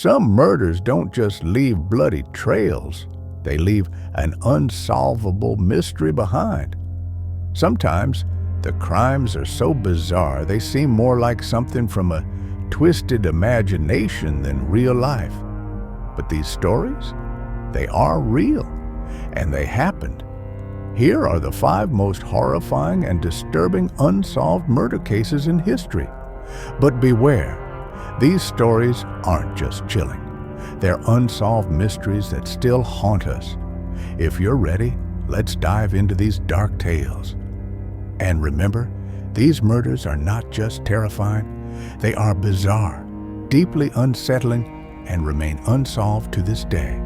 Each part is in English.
Some murders don't just leave bloody trails, they leave an unsolvable mystery behind. Sometimes the crimes are so bizarre they seem more like something from a twisted imagination than real life. But these stories, they are real, and they happened. Here are the 5 most horrifying and disturbing unsolved murder cases in history. But beware, these stories aren't just chilling. They're unsolved mysteries that still haunt us. If you're ready, let's dive into these dark tales. And remember, these murders are not just terrifying, they are bizarre, deeply unsettling, and remain unsolved to this day.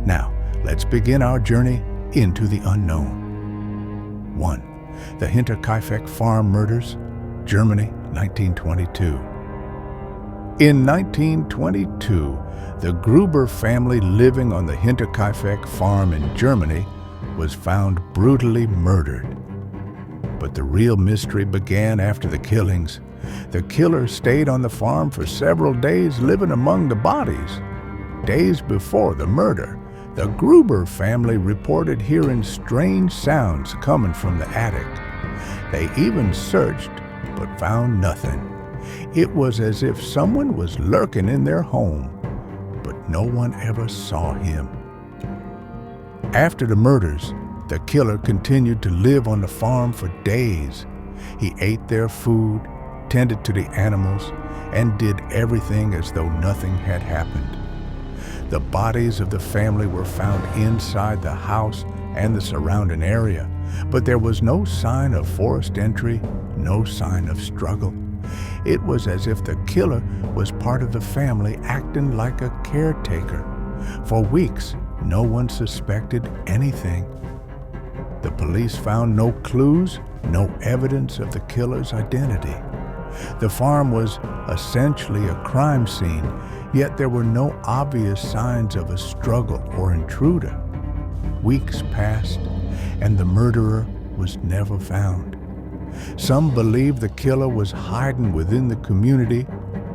Now, let's begin our journey into the unknown. 1. The Hinterkaifeck farm murders, Germany, 1922. In 1922, the Gruber family living on the Hinterkaifeck farm in Germany was found brutally murdered. But the real mystery began after the killings. The killer stayed on the farm for several days living among the bodies. Days before the murder, the Gruber family reported hearing strange sounds coming from the attic. They even searched, but found nothing. It was as if someone was lurking in their home, but no one ever saw him. After the murders, the killer continued to live on the farm for days. He ate their food, tended to the animals, and did everything as though nothing had happened. The bodies of the family were found inside the house and the surrounding area, but there was no sign of forced entry, no sign of struggle. It was as if the killer was part of the family acting like a caretaker. For weeks, no one suspected anything. The police found no clues, no evidence of the killer's identity. The farm was essentially a crime scene, yet there were no obvious signs of a struggle or intruder. Weeks passed, and the murderer was never found. Some believe the killer was hiding within the community,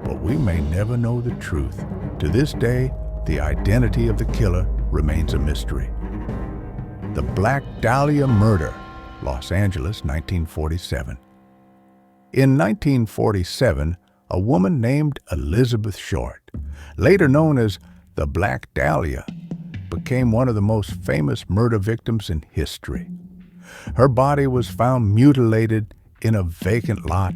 but we may never know the truth. To this day, the identity of the killer remains a mystery. The Black Dahlia murder, Los Angeles, 1947. In 1947, a woman named Elizabeth Short, later known as the Black Dahlia, became one of the most famous murder victims in history. Her body was found mutilated in a vacant lot,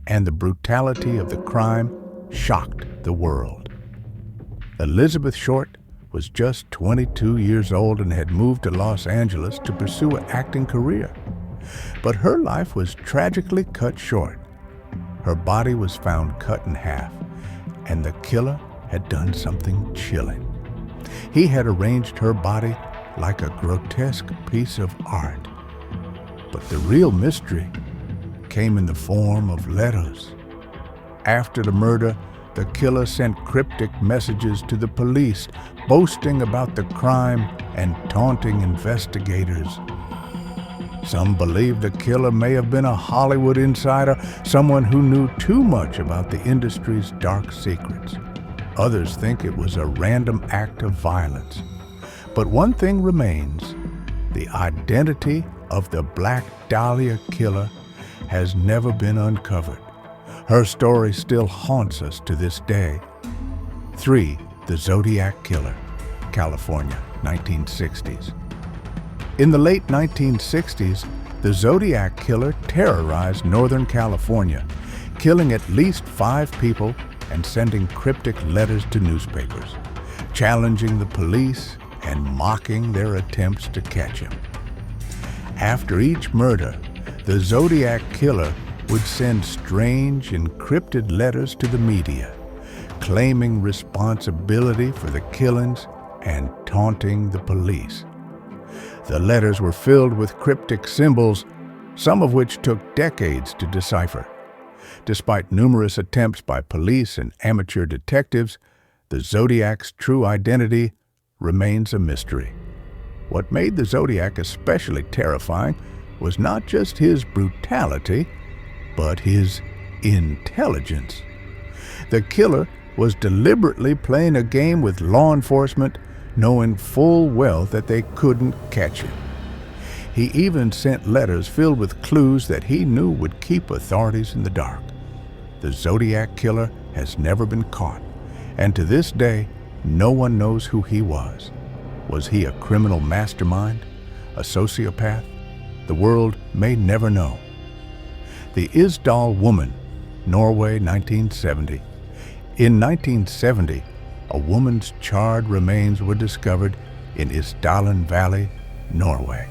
and the brutality of the crime shocked the world. Elizabeth Short was just 22 years old and had moved to Los Angeles to pursue an acting career. But her life was tragically cut short. Her body was found cut in half, and the killer had done something chilling. He had arranged her body like a grotesque piece of art. But the real mystery came in the form of letters. After the murder, the killer sent cryptic messages to the police, boasting about the crime and taunting investigators. Some believe the killer may have been a Hollywood insider, someone who knew too much about the industry's dark secrets. Others think it was a random act of violence. But one thing remains: the identity of the Black Dahlia killer has never been uncovered. Her story still haunts us to this day. 3. The Zodiac Killer, California, 1960s. In the late 1960s, the Zodiac Killer terrorized Northern California, killing at least 5 people and sending cryptic letters to newspapers, challenging the police and mocking their attempts to catch him. After each murder, the Zodiac Killer would send strange, encrypted letters to the media, claiming responsibility for the killings and taunting the police. The letters were filled with cryptic symbols, some of which took decades to decipher. Despite numerous attempts by police and amateur detectives, the Zodiac's true identity remains a mystery. What made the Zodiac especially terrifying was not just his brutality, but his intelligence. The killer was deliberately playing a game with law enforcement, knowing full well that they couldn't catch him. He even sent letters filled with clues that he knew would keep authorities in the dark. The Zodiac Killer has never been caught, and to this day, no one knows who he was. Was he a criminal mastermind? A sociopath? The world may never know. The Isdal woman, Norway, 1970. In 1970, a woman's charred remains were discovered in Isdal Valley, Norway.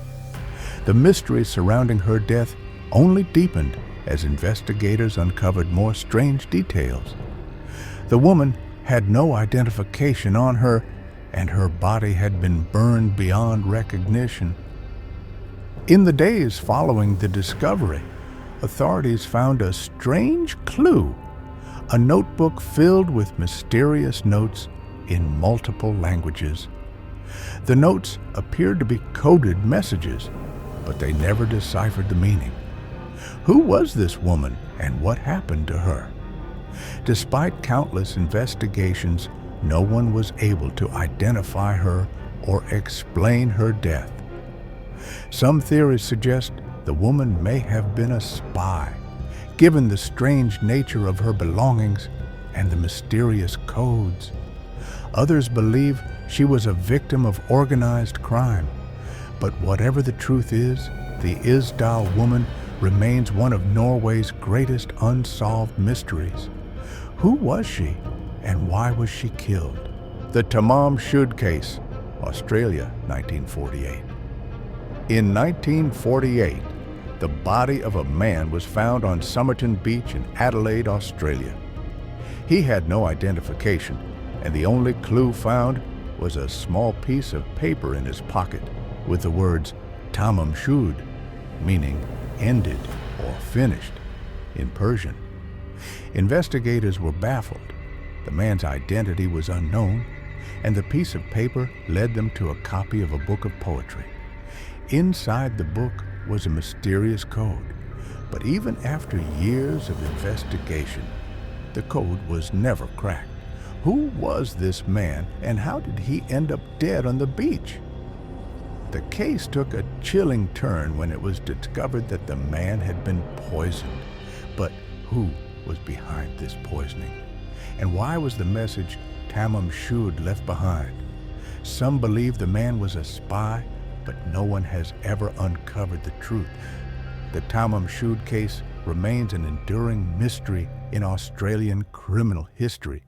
The mystery surrounding her death only deepened as investigators uncovered more strange details. The woman had no identification on her, and her body had been burned beyond recognition. In the days following the discovery, authorities found a strange clue, a notebook filled with mysterious notes in multiple languages. The notes appeared to be coded messages, but they never deciphered the meaning. Who was this woman, and what happened to her? Despite countless investigations, no one was able to identify her or explain her death. Some theories suggest the woman may have been a spy, given the strange nature of her belongings and the mysterious codes. Others believe she was a victim of organized crime. But whatever the truth is, the Isdal woman remains one of Norway's greatest unsolved mysteries. Who was she, and why was she killed? The Tamam Shud case, Australia, 1948. In 1948, the body of a man was found on Somerton Beach in Adelaide, Australia. He had no identification, and the only clue found was a small piece of paper in his pocket with the words Tamam Shud, meaning ended or finished, in Persian. Investigators were baffled. The man's identity was unknown, and the piece of paper led them to a copy of a book of poetry. Inside the book was a mysterious code, but even after years of investigation, the code was never cracked. Who was this man, and how did he end up dead on the beach? The case took a chilling turn when it was discovered that the man had been poisoned. But who was behind this poisoning? And why was the message Tamam Shud left behind? Some believe the man was a spy, but no one has ever uncovered the truth. The Tamam Shud case remains an enduring mystery in Australian criminal history.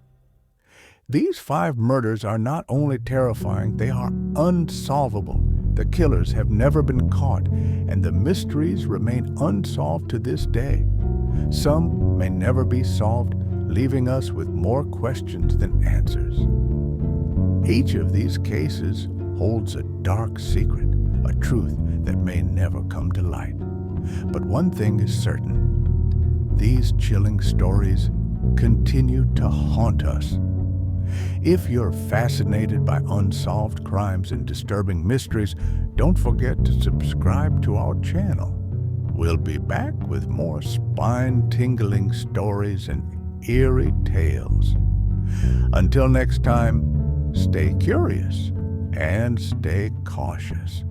These 5 murders are not only terrifying, they are unsolvable. The killers have never been caught, and the mysteries remain unsolved to this day. Some may never be solved, leaving us with more questions than answers. Each of these cases holds a dark secret, a truth that may never come to light. But one thing is certain: these chilling stories continue to haunt us. If you're fascinated by unsolved crimes and disturbing mysteries, don't forget to subscribe to our channel. We'll be back with more spine-tingling stories and eerie tales. Until next time, stay curious and stay cautious.